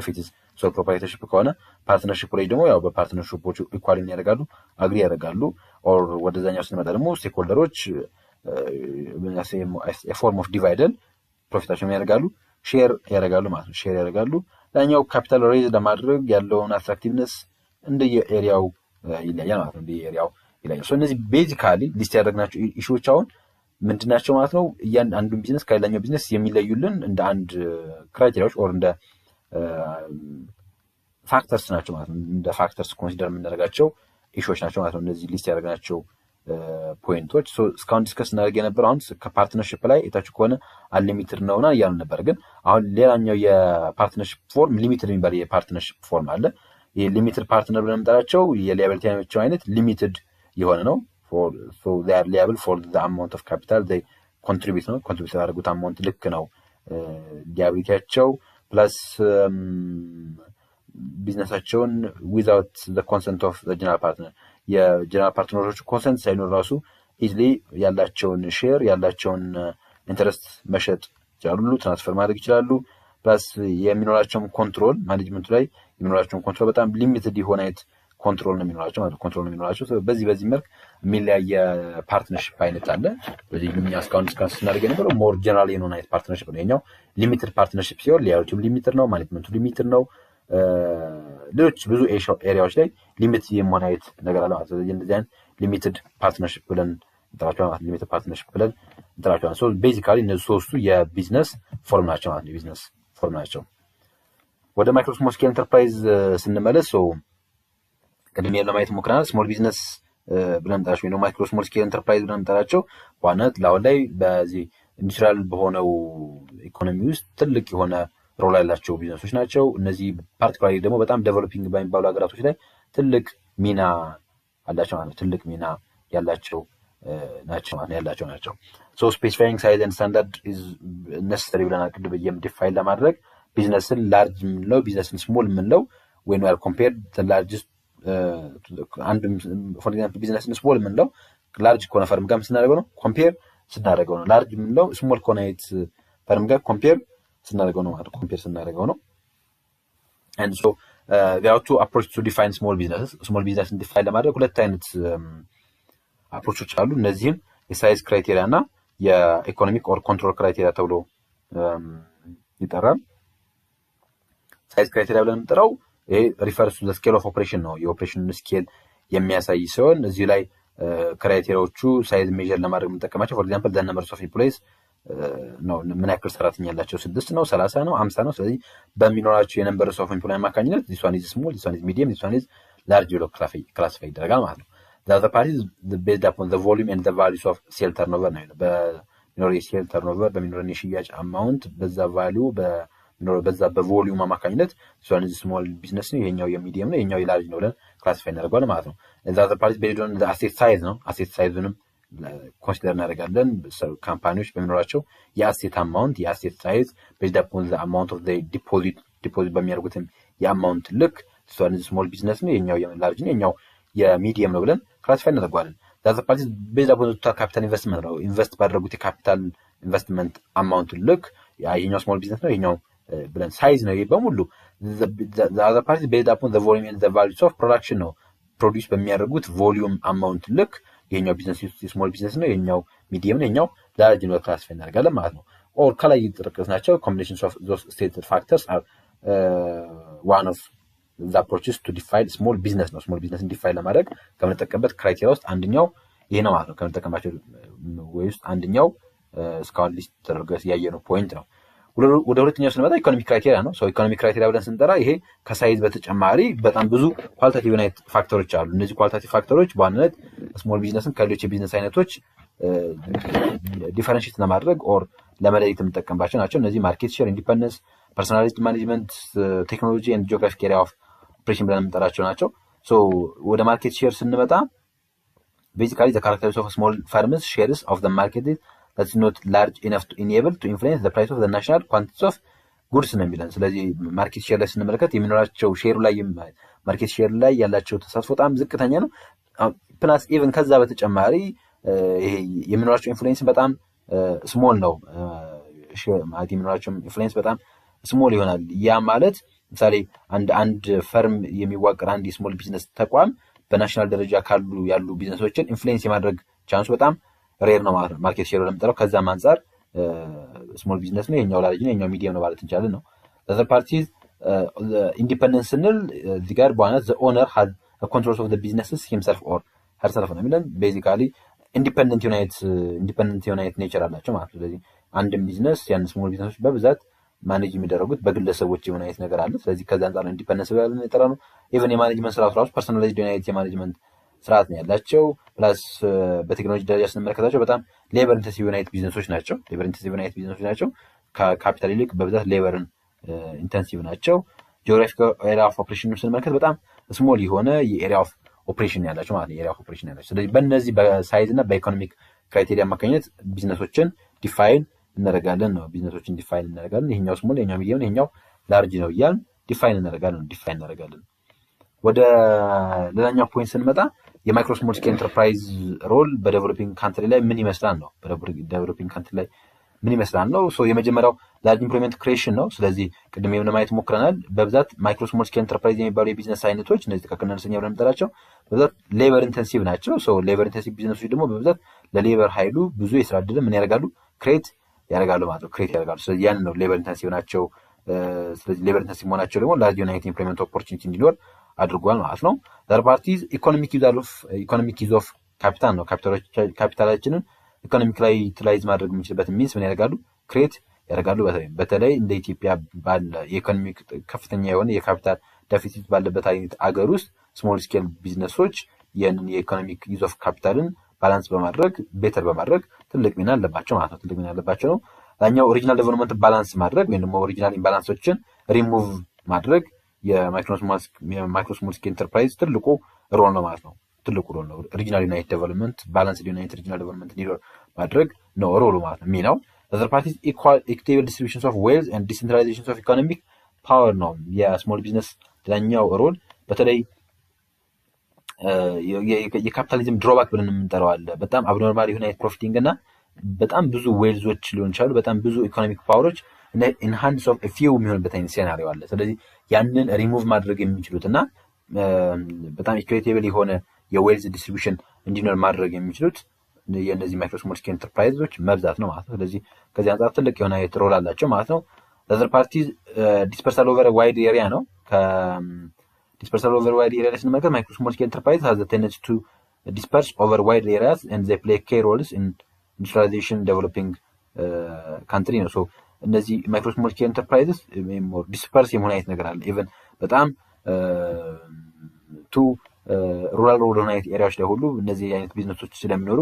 A: ፊትስ ሶል ፕሮፕራይተርሺፕ ከሆነ ፓርትነርሺፕ ላይ ደግሞ ያው በፓርትነርሺፖቹ ኢኳሊ ያደርጋሉ አግሪ ያደርጋሉ ኦር ወደዛኛው ስንመጣ ደግሞ ስቴክሆልደሮች ፎርም ኦፍ ዲቫይደንድ ፕሮፊታቸውን ያደርጋሉ ሼር ያደርጋሉ ማለት ነው ሼር ያደርጋሉ ዳኛው ካፒታል ሬዝ ለማድረግ ያለውን አትራክቲቭነስ እንደ ኤሪያው ይለያል ማለት ነው እንደ ኤሪያው ይለያል ሶ እነዚህ ቤዚካሊ ሊስት ያደረግናቸው ኢሹዎች አሁን ምንድናቸው ማለት ነው አንዱን ቢዝነስ ከሌላኛው ቢዝነስ የሚለዩልን እንደ አንድ ክራይቴሪያዎች ኦር እንደ ፋክተርስ ናቸው ማለት ነው እንደ ፋክተርስ ኮንሲደር የምናደርጋቸው ኢሹዎች ናቸው ማለት ነው እነዚህ ሊስት ያደረግናቸው ፖይንቶች ሶ እስካሁን ዲስከስ እናደርግ የነበረው አሁን ከፓርትነርሺፕ ላይ የታችሁ ከሆነ አንሊሚትድ ነውና እያሉ ነበር ግን አሁን ሌላኛው የፓርትነርሺፕ ፎርም ሊሚትድ የሚባል የፓርትነርሺፕ ፎርም አለ ይሄ ሊሚትድ ፓርትነር ብለን የምንጠራቸው የሊያቢሊቲያቸው አይነት ሊሚትድ የሆነ ነው so they are liable for the amount of capital they contribute ያደረጉት አማውንት ልክ ነው liabilityያቸው plus ቢዝነሳቸውን without the consent of the general partner የጀነራል ፓርትነሮቹ ኮንሰንት ሳይኖር ራሱ ኢዝሊ ያላቸውን ሼር ያላቸውን ኢንተረስት መሸጥ ይችላሉ ትራንስፈር ማድረግ ይችላሉ plus የሚኖራቸው ኮንትሮል ማኔጅመንት ላይ የሚኖራቸው ኮንትሮል በጣም ሊሚትድ የሆነ አይነት ኮንትሮል ነው የሚኖራቸው ማለት ኮንትሮል ነው የሚኖራቸው በዚህ መልክ የሚለያየ ፓርትነርሺፕ አይነት አለ በዚህ እስካሁን ዲስካስ እናደርግ የነበረው ሞር ጀነራል የሆነ አይነት ፓርትነርሺፕ ነው የኛው ሊሚትድ ፓርትነርሺፕ ሲሆን ሊያዩቱም ሊሚትድ ነው ማኔጅመንቱ ሊሚትድ ነው ሌሎች ብዙ ኤሪያዎች ላይ ሊሚት የመሆን አይነት ነገር አለ ማለት ስለዚህ እንደዚህ አይነት ሊሚትድ ፓርትነርሺፕ ብለን እንጠራቸዋለን ማለት ሊሚትድ ፓርትነርሺፕ ብለን እንጠራቸዋለን ሶ ቤዚካሊ እነዚህ ሶስቱ የቢዝነስ ፎርም ናቸው ማለት የቢዝነስ ፎርም ናቸው ወደ ማይክሮ ስሞል ስኬል ኢንተርፕራይዝ ስንመለስ ሶ ቅድም ለማየት ሞክረናል ስሞል ቢዝነስ ብለን እንጠራቸው ወይ ማይክሮ ስሞል ስኬል ኢንተርፕራይዝ ብለን እንጠራቸው ዋናት ለአሁን ላይ በዚህ ኢንዱስትሪያል በሆነው ኢኮኖሚ ውስጥ ትልቅ የሆነ ሮል ያላቸው ቢዝነሶች ናቸው እነዚህ ፓርቲኩላሪ ደግሞ በጣም ዴቨሎፒንግ በሚባሉ ሀገራቶች ላይ ትልቅ ሚና አላቸው ማለት ትልቅ ሚና ያላቸው ናቸው ሶ ስፔሲፋይንግ ሳይዝ ኤንድ ስታንዳርድ ኢዝ ኔሰሰሪ ብለን አቅድ ዲፋይን ለማድረግ ቢዝነስን ላርጅ ምንለው ቢዝነስን ስሞል ምንለው when we are compared the largest አንድ ፎር ኤግዛምፕል ቢዝነስን ስሞል ምንለው ላርጅ ከሆነ ፈርም ጋር ስናደርገው ነው ኮምፔር ስናደርገው ነው ላርጅ ምንለው ስሞል ከሆነ ፈርም ጋር ኮምፔር ስናደርገው ነው ማለት ኮምፔር ስናደርገው ነው and so there are two approaches to define small business define ለማድረግ ሁለት አይነት አፕሮቾች አሉ እነዚህም የሳይዝ ክራይቴሪያ እና የኢኮኖሚክ ኦር ኮንትሮል ክራይቴሪያ ተብሎ ይጠራል ሳይዝ ክራይቴሪያ ብለን እንጠራው ይሄ ሪፈርስ ቱ ዘ ስኬል ኦፍ ኦፕሬሽን ነው የኦፕሬሽን ስኬል የሚያሳይ ሲሆን እዚህ ላይ ክራይቴሪያዎቹ ሳይዝ ሜጀር ለማድረግ የምንጠቀማቸው ፎር ኤግዛምፕል ዘ ነምበርስ ኦፍ ኤምፕሎይስ ነው ምን ያክል ሰራተኛ ያላቸው 6 ነው 30 ነው 50 ነው ስለዚህ በሚኖራቸው የነምበርስ ኦፍ ኤምፕሎይ አማካኝነት this one is small this one is medium this one is large ብሎ ክላሲፋይ ይደረጋል ማለት ነው the other part is based upon the volume and the values of sale turnover ነው በሚኖር የሴል ተርኖቨር በሚኖር የሽያጭ አማውንት በዛ ቫልዩ በዛ በቮሊዩም አማካኝነት this one is small business ነው ይሄኛው የሚዲየም ነው ይሄኛው የላርጅ ነው ብለን ክላሲፋይ እናደርጋለን ማለት ነው the other part is based on the asset size ነው asset size-ንም ኮንሲደር እናደርጋለን ካምፓኒዎች በሚኖራቸው የአሴት አማውንት የአሴት ሳይዝ based upon the amount of the deposit በሚያደርጉትም የአማውንት ልክ this one is small business ነው ይሄኛው የላርጅ ነው ይሄኛው የሚዲየም ነው ብለን ክላሲፋይ እናደርጋለን the other part is based upon the capital investment ነው ኢንቨስት ባደረጉት የካፒታል ኢንቨስትመንት አማውንት ልክ ይሄኛው small business ነው ይሄኛው ብለን ሳይዝ ነው በሙሉ the other part is based upon the volume and the values of production ነው ፕሮዲዩስ በሚያደርጉት ቮሊዩም አማውንት ልክ ይሄኛው ቢዝነስ ስሞል ቢዝነስ ነው ይሄኛው ሚዲየም ነው ይሄኛው ላርጅ ነው ክላሲፋይ እናደርጋለን ማለት ነው ኦር ከላይ የተጠቀስናቸው combinations of those stated factors are one of the approaches to define small business ነው small business define ለማድረግ ከምንጠቀምበት ክራይቴሪያ ውስጥ አንደኛው ይሄ ነው ማለት ነው ከምንጠቀማቸው ወይ ውስጥ አንደኛው እስካሁን ሊስት ተደርጎ ያየነው ፖይንት ነው ወደ ሁለተኛው ስንመጣ ኢኮኖሚክ ክራይቴሪያ ነው። ኢኮኖሚክ ክራይቴሪያ ብለን ስንጠራ ይሄ ከሳይዝ በተጨማሪ በጣም ብዙ ኳሊታቲቭ ዩናይት ፋክተሮች አሉ። እነዚህ ኳሊታቲቭ ፋክተሮች በዋናነት ስሞል ቢዝነስን ከሌሎች የቢዝነስ አይነቶች ዲፈረንሺየት ለማድረግ ኦር ለመለየት የምንጠቀምባቸው ናቸው። እነዚህ ማርኬት ሼር፣ ኢንዲፐንደንስ፣ ፐርሶናሊቲ ማኔጅመንት፣ ቴክኖሎጂ ኤንድ ጂኦግራፊክ ኤሪያ ኦፍ ኦፕሬሽን ብለን የምንጠራቸው ናቸው። ወደ ማርኬት ሼር ስንመጣ basically the characteristics of small firms shares of the market that's not large enough to enable to influence the price of the national quantities of goods ነው የሚለን። ስለዚህ ማርኬት ሼር ላይ ስንመለከት የሚኖራቸው ሼሩ ላይ ማርኬት ሼር ላይ ያላቸው ተሳትፎ በጣም ዝቅተኛ ነው። ፕላስ ኢቭን ከዛ በተጨማሪ ይሄ የሚኖራቸው ኢንፍሉዌንስ በጣም ስሞል ነው። ማለት የሚኖራቸው ኢንፍሉዌንስ በጣም ስሞል ይሆናል። ያ ማለት ለምሳሌ አንድ ፈርም የሚዋቀር አንድ የስሞል ቢዝነስ ተቋም በናሽናል ደረጃ ያሉ ቢዝነሶችን ኢንፍሉዌንስ የማድረግ ቻንሱ በጣም ሬር ነው ማለት ነው። ማርኬት ሼር ለምጠራው ከዛም አንፃር ስሞል ቢዝነስ ነው፣ የኛው ላርጅ ነው፣ የኛው ሚዲየም ነው ማለት እንችላለን ነው። ዘ ፓርቲስ ኢንዲፔንደንስ ስንል እዚህ ጋር በዋናነት ዘ ኦነር ሃዝ ኮንትሮል ኦፍ ዘ ቢዝነስስ ሂምሰልፍ ኦር ሄርሰልፍ ነው የሚለን። ቤዚካሊ ኢንዲፔንደንት ዩናይት ኔቸር አላቸው ማለት ነው። ስለዚህ አንድም ቢዝነስ ያን ስሞል ቢዝነሶች በብዛት ማኔጅ የሚደረጉት በግለሰቦች የሆነ አይነት ነገር አለ። ስለዚህ ከዛ አንፃር ኢንዲፔንደንስ ብለን የጠራ ነው። ኢቨን የማኔጅመንት ስርዓቱ ራሱ ፐርሰናላይዝድ ዩናይት የማኔጅመንት ስርዓት ነው ያላቸው። ፕላስ በቴክኖሎጂ ደረጃ ስንመለከታቸው በጣም ሌበር ኢንቴንሲቭ ዩናይት ቢዝነሶች ናቸው። ከካፒታል ይልቅ በብዛት ሌበርን ኢንቴንሲቭ ናቸው። ጂኦግራፊካል ኤሪያ ኦፍ ኦፕሬሽን ስንመለከት በጣም ስሞል የሆነ የኤሪያ ኦፍ ኦፕሬሽን ያላቸው ማለት ነው። የኤሪያ ኦፍ ኦፕሬሽን ያላቸው። ስለዚህ በእነዚህ በሳይዝ እና በኢኮኖሚክ ክራይቴሪያ አማካኝነት ቢዝነሶችን ዲፋይን እናደርጋለን ነው። ቢዝነሶችን ዲፋይን እናደርጋለን። ይሄኛው ስሞል፣ ይሄኛው ሚዲየም፣ ይሄኛው ላርጅ ነው እያልን ዲፋይን እናደርጋለን። ወደ ሌላኛው ፖይንት ስንመጣ የማይክሮ ስሞል ስኬል ኢንተርፕራይዝ ሮል በዴቨሎፒንግ ካንትሪ ላይ ምን ይመስላል ነው። በዴቨሎፒንግ ካንትሪ ላይ ምን ይመስላል ነው። የመጀመሪያው ላርጅ ኢምፕሎይመንት ክሬሽን ነው። ስለዚህ ቅድም ለማየት ሞክረናል። በብዛት ማይክሮ ስሞል ስኬል ኢንተርፕራይዝ የሚባሉ የቢዝነስ አይነቶች እነዚህ ጥቃቅንና አነስተኛ ብለን የምንጠራቸው በብዛት ሌበር ኢንቴንሲቭ ናቸው። ሌበር ኢንቴንሲቭ ቢዝነሶች ደግሞ በብዛት ለሌበር ኃይሉ ብዙ የስራ ዕድል ምን ያደርጋሉ? ክሬት ያደርጋሉ ማለት ነው። ስለዚህ ያን ነው ሌበር ኢንቴንሲቭ ናቸው። ስለዚህ ሌበር ኢንቴንሲቭ መሆናቸው ደግሞ ላርጅ ዩናይት ኢምፕሎይመንት ኦፖርቹኒቲ እንዲኖር አድርጓል ማለት ነው። ዘር ፓርቲዝ ኢኮኖሚክ ዩዝ ኦፍ ካፒታል ነው። ካፒታላችንን ኢኮኖሚክ ላይ ዩቲላይዝ ማድረግ የምንችልበት ሚንስ ምን ያደርጋሉ? ክሬት ያደርጋሉ። በተለይ እንደ ኢትዮጵያ ባለ የኢኮኖሚክ ከፍተኛ የሆነ የካፒታል ዴፊሲት ባለበት አይነት አገር ውስጥ ስሞል ስኬል ቢዝነሶች ይህንን የኢኮኖሚክ ዩዝ ኦፍ ካፒታልን ባላንስ በማድረግ ቤተር በማድረግ ትልቅ ሚና አለባቸው ማለት ነው። ትልቅ ሚና አለባቸው ነው። ላኛው ኦሪጂናል ዴቨሎፕመንት ባላንስ ማድረግ ወይም ደግሞ ኦሪጂናል ኢምባላንሶችን ሪሙቭ ማድረግ የማይክሮ ስሞል ስኬል ኢንተርፕራይዝ ትልቁ ሮል ነው ማለት ነው። ትልቁ ሮል ነው። ኦሪጂናል ዩናይት ዴቨሎፕመንት ባላንስ ዩናይት ኦሪጂናል ዴቨሎፕመንት እንዲኖር ማድረግ ነው ሮሉ ማለት ነው። ሚናው ዘር ፓርቲስ ኢኩዊታብል ዲስትሪቢዩሽን ኦፍ ዌልዝ ኤንድ ዲሴንትራላይዜሽን ኦፍ ኢኮኖሚክ ፓወር ነው የስሞል ቢዝነስ ላኛው ሮል። በተለይ የካፒታሊዝም ድሮባክ ብለን የምንጠራው አለ። በጣም አብኖርማል የሆነ ፕሮፊቲንግ እና በጣም ብዙ ዌልዞች ሊሆን ይችላሉ፣ በጣም ብዙ ኢኮኖሚክ ፓወሮች ኢን ሃንድስ ኦፍ ፊው የሚሆንበት አይነት ሴናሪዮ አለ። ስለዚህ ያንን ሪሙቭ ማድረግ የሚችሉት እና በጣም ኢኩዊቴብል የሆነ የዌልዝ ዲስትሪቢዩሽን እንዲኖር ማድረግ የሚችሉት የእነዚህ ማይክሮ ስሞል ስኬል ኢንተርፕራይዞች መብዛት ነው ማለት ነው። ስለዚህ ከዚህ አንጻር ትልቅ የሆነ ሮል አላቸው ማለት ነው። ዘር ፓርቲዝ ዲስፐርሳል ኦቨር ዋይድ ኤሪያ ነው። ዲስፐርሳል ኦቨር ዋይድ ኤሪያ ላይ ስንመለከት ማይክሮ ስሞል ስኬል ኢንተርፕራይዝ ሃዝ ቴንደንሲ ቱ ዲስፐርስ ኦቨር ዋይድ ኤሪያስ ኤንድ ዜይ ፕሌይ ኬይ ሮልስ ኢን ኢንዱስትሪላይዜሽን ዴቨሎፒንግ ካንትሪ ነው። እነዚህ ማይክሮ ስሞል ስኬል ኢንተርፕራይዝስ ዲስፐርስ የመሆን አይነት ነገር አለ። ኢቨን በጣም ቱ ሩራል ወደሆነ አይነት ኤሪያዎች ላይ ሁሉ እነዚህ አይነት ቢዝነሶች ስለሚኖሩ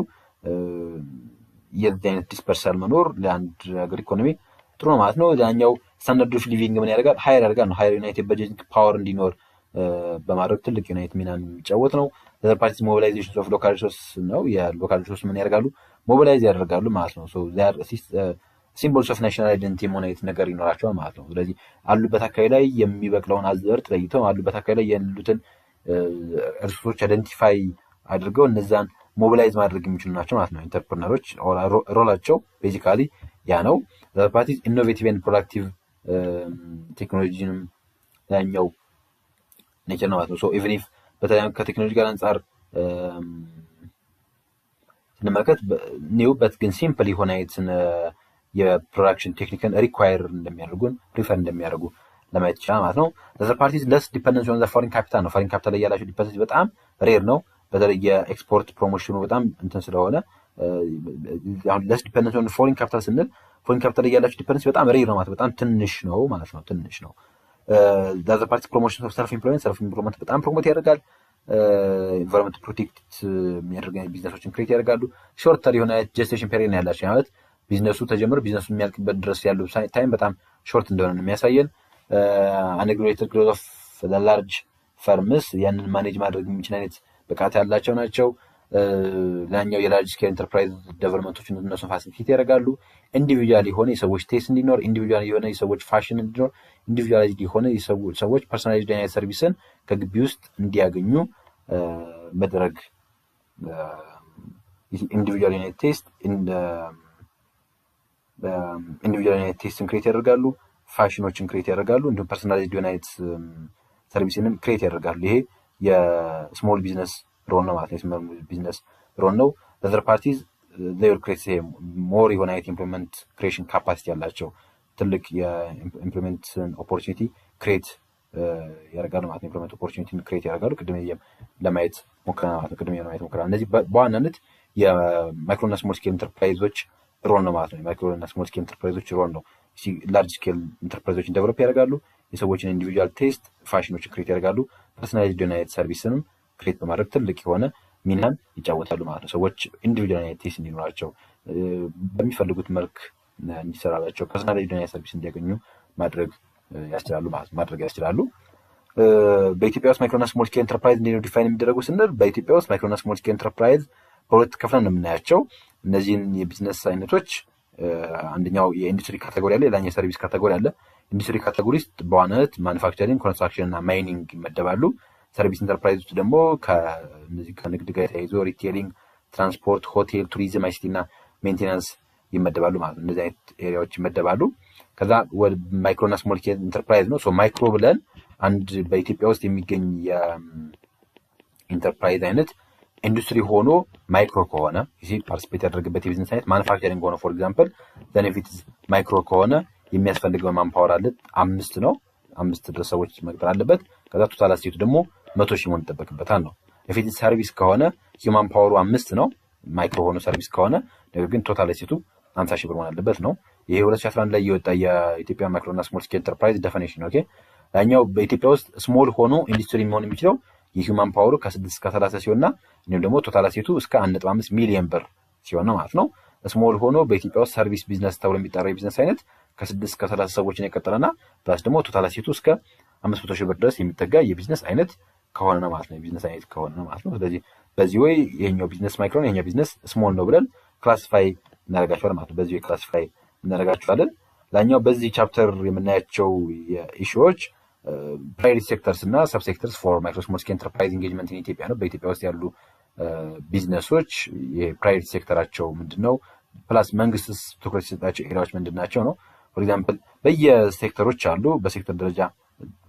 A: የዚህ አይነት ዲስፐርሳል መኖር ለአንድ ሀገር ኢኮኖሚ ጥሩ ነው ማለት ነው። ሌላኛው ስታንዳርድ ኦፍ ሊቪንግ ምን ያደርጋል? ሀይር ያደርጋል ነው። ሀይር ዩናይት በጀቲንግ ፓወር እንዲኖር በማድረግ ትልቅ ዩናይት ሚና የሚጫወት ነው። ዘር ፓርቲስ ሞቢላይዜሽን ኦፍ ሎካል ሪሶርስ ነው። የሎካል ሪሶርስ ምን ያደርጋሉ? ሞቢላይዝ ያደርጋሉ ማለት ነው። ሲምቦልስ ኦፍ ናሽናል አይደንቲቲ የሆነ አይነት ነገር ይኖራቸዋል ማለት ነው። ስለዚህ አሉበት አካባቢ ላይ የሚበቅለውን አዝርት ለይተው አሉበት አካባቢ ላይ ያሉትን ሪሶርሶች አይደንቲፋይ አድርገው እነዛን ሞቢላይዝ ማድረግ የሚችሉ ናቸው ማለት ነው። ኢንተርፕረነሮች ሮላቸው ቤዚካሊ ያ ነው። ዘር ፓርቲስ ኢኖቬቲቭ ኤንድ ፕሮዳክቲቭ ቴክኖሎጂንም ያኛው ኔቸር ነው ማለት ነው። ኢቨን ኢፍ በተለይ ከቴክኖሎጂ ጋር አንጻር ስንመለከት ኒውበት ግን ሲምፕል የሆነ አይነትን የፕሮዳክሽን ቴክኒክን ሪኳየር እንደሚያደርጉን ፕሪፈር እንደሚያደርጉ ለማየት ይችላል ማለት ነው። ዘር ፓርቲስ ለስ ዲፔንደንስ ኦን ዘ ፎሪን ካፒታል ነው። ፎሪን ካፒታል ላይ ያላቸው ዲፔንደንስ በጣም ሬር ነው። በተለይ የኤክስፖርት ፕሮሞሽኑ በጣም እንትን ስለሆነ አሁን ለስ ዲፔንደንስ ኦን ፎሪን ካፒታል ስንል ፎሬን ካፒታል ላይ ያላችሁ ዲፔንደንሲ በጣም ሬር ነው ማለት በጣም ትንሽ ነው ማለት ነው ትንሽ ነው ዳዘ ፓርቲ ፕሮሞሽን ኦፍ ሰልፍ ኢምፕሎይመንት በጣም ፕሮሞት ያደርጋል ኢንቫይሮንመንት ፕሮቴክት የሚያደርጉ ቢዝነሶችን ክሬት ያደርጋሉ ሾርተር የሆነ ጀስቴሽን ፔሪድ ነው ያላቸው ማለት ቢዝነሱ ተጀምሮ ቢዝነሱ የሚያልቅበት ድረስ ያለው ታይም በጣም ሾርት እንደሆነ ነው የሚያሳየን አንሬጉሌትድ ግሮዝ ኦፍ ላርጅ ፈርምስ ያንን ማኔጅ ማድረግ የሚችል አይነት ብቃት ያላቸው ናቸው ላኛው የላርጅ ስኬል ኢንተርፕራይዝ ዴቨሎፕመንቶችን እነሱን ፋሲሊቴት ያደርጋሉ ኢንዲቪጁዋል የሆነ የሰዎች ቴስት እንዲኖር ኢንዲቪጁዋል የሆነ የሰዎች ፋሽን እንዲኖር ኢንዲቪጁዋላይዝድ የሆነ የሰዎች ፐርሰናላይዝድ አይነት ሰርቪስን ከግቢ ውስጥ እንዲያገኙ መድረግ ኢንዲቪጁዋል አይነት ቴስት ኢንዲቪጁዋል አይነት ቴስትን ክሬት ያደርጋሉ ፋሽኖችን ክሬት ያደርጋሉ እንዲሁም ፐርሰናላይዝድ የሆነ አይነት ሰርቪስንም ክሬት ያደርጋሉ ይሄ የስሞል ቢዝነስ ሮል ነው ማለት ነው ስሞል ቢዝነስ ሮል ነው other parties they will create more የሆነ አይነት ኢምፕሊመንት ክሬሽን ካፓሲቲ ያላቸው ትልቅ የኢምፕሊመንት ኦፖርቹኒቲ ክሬት ያደርጋሉ ማለት ነው ኢምፕሊመንት ኦፖርቹኒቲን ክሬት ያደርጋሉ ቅድም ለማየት ሞክረናል ማለት ነው ቅድም ለማየት ሞክረናል እነዚህ በዋናነት የማይክሮና ስሞል ስኬል ኢንተርፕራይዞች ሮል ነው ማለት ነው ማይክሮና ስሞል ስኬል ኢንተርፕራይዞች ሮል ነው ላርጅ ስኬል ኢንተርፕራይዞችን ዴቨሎፕ ያደርጋሉ የሰዎችን ኢንዲቪጁዋል ቴስት ፋሽኖችን ክሬት ያደርጋሉ ፐርሰናላይዝድ የሆነ አይነት ሰርቪስንም ክሬት በማድረግ ትልቅ የሆነ ሚናን ይጫወታሉ ማለት ነው ሰዎች ኢንዲቪጁዋል አይነት ቴስት እንዲኖራቸው በሚፈልጉት መልክ እንዲሰራላቸው ፐርሰናላይዝድ የሆነ ሰርቪስ እንዲያገኙ ማድረግ ያስችላሉ ማለት ማድረግ ያስችላሉ በኢትዮጵያ ውስጥ ማይክሮና ስሞል ስኬል ኢንተርፕራይዝ እንዴት ነው ዲፋይን የሚደረጉ ስንል በኢትዮጵያ ውስጥ ማይክሮና ስሞል ስኬል ኢንተርፕራይዝ በሁለት ከፍለን ነው የምናያቸው እነዚህን የቢዝነስ አይነቶች አንደኛው የኢንዱስትሪ ካቴጎሪ አለ ሌላኛው የሰርቪስ ካቴጎሪ አለ ኢንዱስትሪ ካቴጎሪ ውስጥ በዋናነት ማኑፋክቸሪንግ ኮንስትራክሽን እና ማይኒንግ ይመደባሉ ሰርቪስ ኢንተርፕራይዝ ውስጥ ደግሞ ከንግድ ጋር ተያይዞ ሪቴሊንግ ትራንስፖርት ሆቴል ቱሪዝም አይሲቲ እና ሜንቴናንስ ይመደባሉ ማለት ነው እነዚህ አይነት ኤሪያዎች ይመደባሉ ከዛ ወደ ማይክሮና ስሞል ስኬል ኢንተርፕራይዝ ነው ሶ ማይክሮ ብለን አንድ በኢትዮጵያ ውስጥ የሚገኝ የኢንተርፕራይዝ አይነት ኢንዱስትሪ ሆኖ ማይክሮ ከሆነ እዚህ ፓርቲሲፔት ያደረገበት የቢዝነስ አይነት ማኑፋክቸሪንግ ሆነ ፎር ኤግዛምፕል ዘኔፊት ማይክሮ ከሆነ የሚያስፈልገው ማንፓወር አለ 5 ነው 5 ድረስ ሰዎች መቅጠር አለበት ከዛ ቶታል አሴቱ ደግሞ 100,000 መሆን ይጠበቅበታል ነው ኢፊት ሰርቪስ ከሆነ ሂውማን ፓወሩ 5 ነው ማይክሮ ሆኖ ሰርቪስ ከሆነ ነገር ግን ቶታል አሴቱ 50,000 ብር መሆን አለበት ነው ይሄ 2011 ላይ የወጣ የኢትዮጵያ ማይክሮና ስሞል ስኬል ኢንተርፕራይዝ ዴፊኒሽን ኦኬ ያኛው በኢትዮጵያ ውስጥ ስሞል ሆኖ ኢንዱስትሪ መሆን የሚችለው የሂውማን ፓወሩ ከ6 እስከ 30 ሲሆንና እንዲሁም ደግሞ ቶታል አሴቱ እስከ 1.5 ሚሊዮን ብር ሲሆን ነው ማለት ነው ስሞል ሆኖ በኢትዮጵያ ውስጥ ሰርቪስ ቢዝነስ ተብሎ የሚጠራው የቢዝነስ አይነት ከ6 እስከ 30 ሰዎችን የቀጠለና ፕላስ ደግሞ ቶታል አሴቱ እስከ 500,000 ብር ድረስ የሚጠጋ የቢዝነስ አይነት ከሆነ ነው ማለት ነው የቢዝነስ አይነት ከሆነ ነው ማለት ነው ስለዚህ በዚህ ወይ ይሄኛው ቢዝነስ ማይክሮ ነው ይሄኛው ቢዝነስ ስሞል ነው ብለን ክላሲፋይ እናደርጋቸዋለን ማለት ነው በዚህ ክላሲፋይ እናደርጋቸዋለን ላኛው በዚህ ቻፕተር የምናያቸው የኢሹዎች ፕራይቬት ሴክተርስ እና ሰብ ሴክተርስ ፎር ማይክሮ ስሞል ስኬል ኢንተርፕራይዝ ኢንጌጅመንት ኢን ኢትዮጵያ ነው በኢትዮጵያ ውስጥ ያሉ ቢዝነሶች የፕራይቬት ሴክተራቸው ምንድነው ፕላስ መንግስትስ ትኩረት የሰጣቸው ኤሪያዎች ምንድናቸው ነው ፎር ኤግዛምፕል በየሴክተሮች አሉ በሴክተር ደረጃ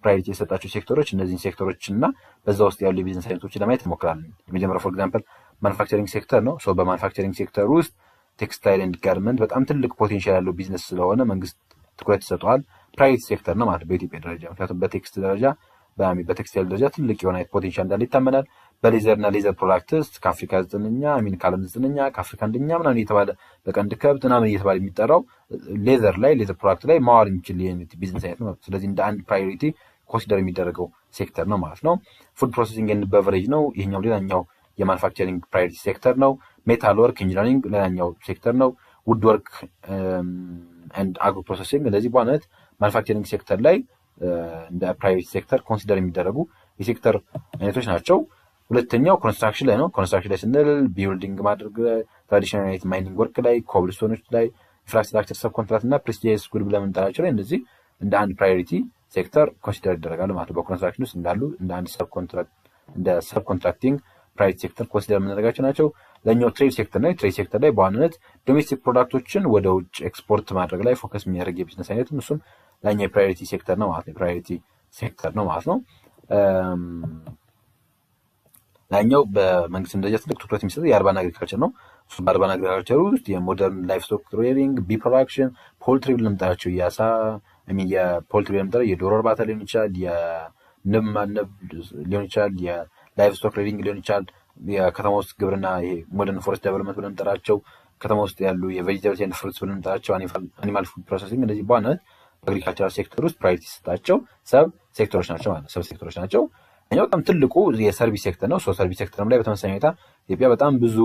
A: ፕራይቬት የሰጣቸው ሴክተሮች እነዚህን ሴክተሮች እና በዛ ውስጥ ያሉ የቢዝነስ አይነቶችን ለማየት እንሞክራለን የመጀመሪያው ፎር ኤግዛምፕል ማኑፋክቸሪንግ ሴክተር ነው ሶ በማኑፋክቸሪንግ ሴክተር ውስጥ ቴክስታይል ኤንድ ጋርመንት በጣም ትልቅ ፖቴንሻል ያለው ቢዝነስ ስለሆነ መንግስት ትኩረት ይሰጠዋል ፕራይቬት ሴክተር ነው ማለት በኢትዮጵያ ደረጃ ምክንያቱም በቴክስት ደረጃ በቴክስታይል ደረጃ ትልቅ የሆነ ፖቴንሻል እንዳለ ይታመናል በሌዘር እና ሌዘር ፕሮዳክትስ ከአፍሪካ 9ኛ ከዓለም 9ኛ ከአፍሪካ 1ኛ ምናምን እየተባለ በቀንድ ከብት ምናምን እየተባለ የሚጠራው ሌዘር ፕሮዳክት ላይ ማዋል የሚችል ቢዝነስ አይነት ነው ስለዚህ እንደ አንድ ፕራዮሪቲ ኮንሲደር የሚደረገው ሴክተር ነው ማለት ነው ፉድ ፕሮሰሲንግ ኤንድ በቨሬጅ ነው ይሄኛው ሌላኛው የማኑፋክቸሪንግ ፕራዮሪቲ ሴክተር ነው ሜታል ወርክ ኢንጂነሪንግ ሌላኛው ሴክተር ነው ውድ ወርክ ኤንድ አግሮ ፕሮሰሲንግ እንደዚህ በዋናነት ማኑፋክቸሪንግ ሴክተር ላይ እንደ ፕራይቬት ሴክተር ኮንሲደር የሚደረጉ የሴክተር አይነቶች ናቸው ሁለተኛው ኮንስትራክሽን ላይ ነው ኮንስትራክሽን ላይ ስንል ቢልዲንግ ማድረግ ትራዲሽናል አይነት ማይኒንግ ወርክ ላይ ኮብልስቶኖች ላይ ኢንፍራስትራክቸር ሰብ ኮንትራክት እና ፕሬስቲጂየስ ጉድ ብለን የምንጠራቸው ላይ እነዚህ እንደ አንድ ፕራዮሪቲ ሴክተር ኮንሲደር ይደረጋሉ ማለት ነው በኮንስትራክሽን ውስጥ እንዳሉ እንደ አንድ ሰብ ኮንትራክቲንግ ፕራይቬት ሴክተር ኮንሲደር የምናደርጋቸው ናቸው ለኛው ትሬድ ሴክተር ነው ትሬድ ሴክተር ላይ በዋናነት ዶሜስቲክ ፕሮዳክቶችን ወደ ውጭ ኤክስፖርት ማድረግ ላይ ፎከስ የሚያደርግ የቢዝነስ አይነት እሱም ለኛ የፕራዮሪቲ ሴክተር ነው ማለት ነው ፕራዮሪቲ ሴክተር ነው ማለት ነው ላኛው በመንግስት ደረጃ ትልቅ ትኩረት የሚሰጠው የአርባን አግሪካልቸር ነው በአርባን አግሪካልቸር ውስጥ የሞደርን ላይፍ ስቶክ ሬሪንግ ቢ ፕሮዳክሽን ፖልትሪ ብለን የምንጠራቸው የአሳ የፖልትሪ ብለን የምንጠራው የዶሮ እርባታ ሊሆን ይችላል የንብ ማነብ ሊሆን ይችላል የላይፍ ስቶክ ሬሪንግ ሊሆን ይችላል የከተማ ውስጥ ግብርና ይሄ ሞደርን ፎረስት ዴቨሎፕመንት ብለን የምንጠራቸው ከተማ ውስጥ ያሉ የቬጂቴብልስ ኤንድ ፍሩትስ ብንጠራቸው አኒማል ፉድ ፕሮሰሲንግ እነዚህ በዋናነት በአግሪካልቸራል ሴክተር ውስጥ ፕራዮሪቲ ሲሰጣቸው ሰብ ሴክተሮች ናቸው ማለት ነው። ሰብ ሴክተሮች ናቸው። እኛው በጣም ትልቁ የሰርቪስ ሴክተር ነው። ሰርቪስ ሴክተርም ላይ በተመሳሳይ ሁኔታ ኢትዮጵያ በጣም ብዙ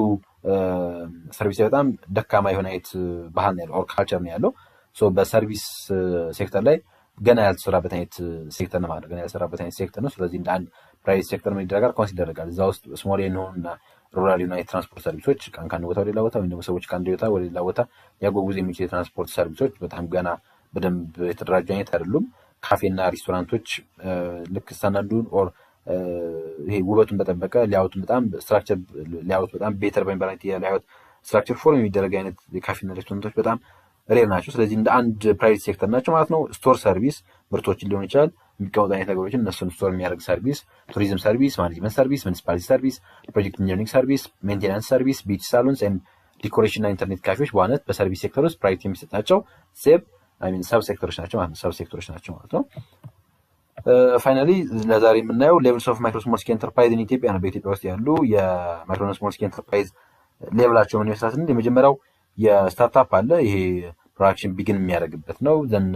A: ሰርቪስ በጣም ደካማ የሆነ አይነት ባህል ነው ያለው ኦር ካልቸር ነው ያለው። በሰርቪስ ሴክተር ላይ ገና ያልተሰራበት አይነት ሴክተር ነው ማለት ነው። ገና ያልተሰራበት አይነት ሴክተር ነው። ስለዚህ እንደ አንድ ፕራይቬት ሴክተር ምን ይደረጋል? ኮንሲደር ይደረጋል። እዛ ውስጥ ስሞል እና ሩራል እና የትራንስፖርት ሰርቪሶች ከአንድ ቦታ ወደ ሌላ ቦታ ወይም ደግሞ ሰዎች ከአንድ ቦታ ወደ ሌላ ቦታ ሊያጓጉዙ የሚችሉ የትራንስፖርት ሰርቪሶች በጣም ገና በደንብ የተደራጁ አይነት አይደሉም። ካፌና ሬስቶራንቶች ልክ ስታንዳርዱን ኦር ይሄ ውበቱን በጠበቀ ሊያውቱ በጣም ስትራክቸር ሊያውቱ በጣም ቤተር በሚባል አይነት ሊያውት ስትራክቸር ፎርም የሚደረግ አይነት የካፌና ሬስቶራንቶች በጣም ሬር ናቸው። ስለዚህ እንደ አንድ ፕራይቬት ሴክተር ናቸው ማለት ነው። ስቶር ሰርቪስ ምርቶችን ሊሆን ይችላል የሚቀመጡ አይነት ነገሮችን እነሱን ስቶር የሚያደርግ ሰርቪስ፣ ቱሪዝም ሰርቪስ፣ ማኔጅመንት ሰርቪስ፣ ሙኒሲፓሊቲ ሰርቪስ፣ ፕሮጀክት ኢንጂነሪንግ ሰርቪስ፣ ሜንቴናንስ ሰርቪስ፣ ቢች ሳሎንስ ኤንድ ዲኮሬሽን እና ኢንተርኔት ካፌዎች በዋናነት በሰርቪስ ሴክተር ውስጥ ፕራዮሪቲ የሚሰጣቸው ሰብ ሴክተሮች ናቸው ማለት ነው። ሰብ ሴክተሮች ናቸው ማለት ነው። ፋይናሊ ለዛሬ የምናየው ሌቭልስ ኦፍ ማይክሮ ስሞል ስኬል ኢንተርፕራይዝ ኢን ኢትዮጵያ ነው። በኢትዮጵያ ውስጥ ያሉ የማይክሮ ስሞል ስኬል ኢንተርፕራይዝ ሌቭላቸው ምን ይመስላል ስንል የመጀመሪያው የስታርታፕ አለ። ይሄ ፕሮዳክሽን ቢግን የሚያደርግበት ነው። ዘን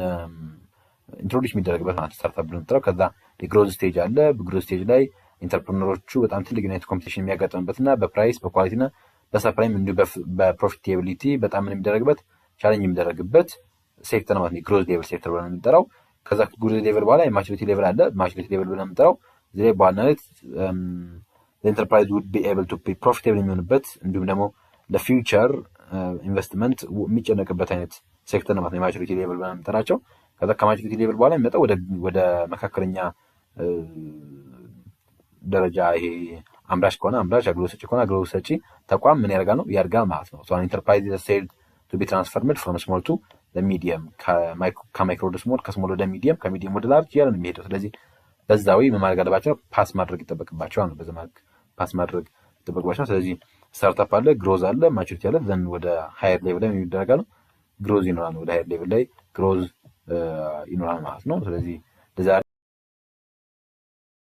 A: ኢንትሮዲውስ የሚደረግበት ማለት ስታርታፕ ብለን እንጠራው። ከዛ የግሮዝ ስቴጅ አለ። በግሮዝ ስቴጅ ላይ ኢንተርፕረነሮቹ በጣም ትልቅ አይነት ኮምፒቲሽን የሚያጋጥምበትና በፕራይስ በኳሊቲና በሰፕላይም እንዲሁ በፕሮፊታቢሊቲ በጣም ምን የሚደረግበት ቻሌንጅ የሚደረግበት ሴክተር ማለት ነው። ግሮዝ ሌቭል ሴክተር ብለን የምንጠራው። ከዛ ግሮዝ ሌቭል በኋላ የማቹሪቲ ሌቭል አለ። ማቹሪቲ ሌቭል ብለን የምንጠራው እዚህ ላይ በዋናነት ኢንተርፕራይዝ ውድ ቢ ኤብል ቱ ቢ ፕሮፊታብል የሚሆንበት እንዲሁም ደግሞ ለፊውቸር ኢንቨስትመንት የሚጨነቅበት አይነት ሴክተር ነው ማለት ነው። የማቹሪቲ ሌቭል ብለን የምንጠራቸው። ከዛ ከማቹሪቲ ሌቭል በኋላ የሚመጣው ወደ መካከለኛ ደረጃ ይሄ አምራች ከሆነ አምራች፣ አገልግሎት ሰጪ ከሆነ አገልግሎት ሰጪ ተቋም ምን ያደርጋል ነው ያድጋል ማለት ነው። ኢንተርፕራይዝ ኢዝ ሴድ ቱ ቢ ትራንስፈርምድ ፍሮም ስሞል ቱ ለሚዲየም፣ ከማይክሮ ወደ ስሞል፣ ከስሞል ወደ ሚዲየም፣ ከሚዲየም ወደ ላርጅ እያለ ነው የሚሄደው። ስለዚህ በዛ ወይ ምን ማድረግ አለባቸው? ፓስ ማድረግ ይጠበቅባቸዋል ነው። በዛ ማለት ፓስ ማድረግ ይጠበቅባቸዋል። ስለዚህ ስታርታፕ አለ፣ ግሮዝ አለ፣ ማቹሪቲ አለ። ዘን ወደ ሃየር ሌቭል ላይ የሚደረጋል ግሮዝ ይኖራል። ወደ ሃየር ሌቭል ላይ ግሮዝ ይኖራል ማለት ነው። ስለዚህ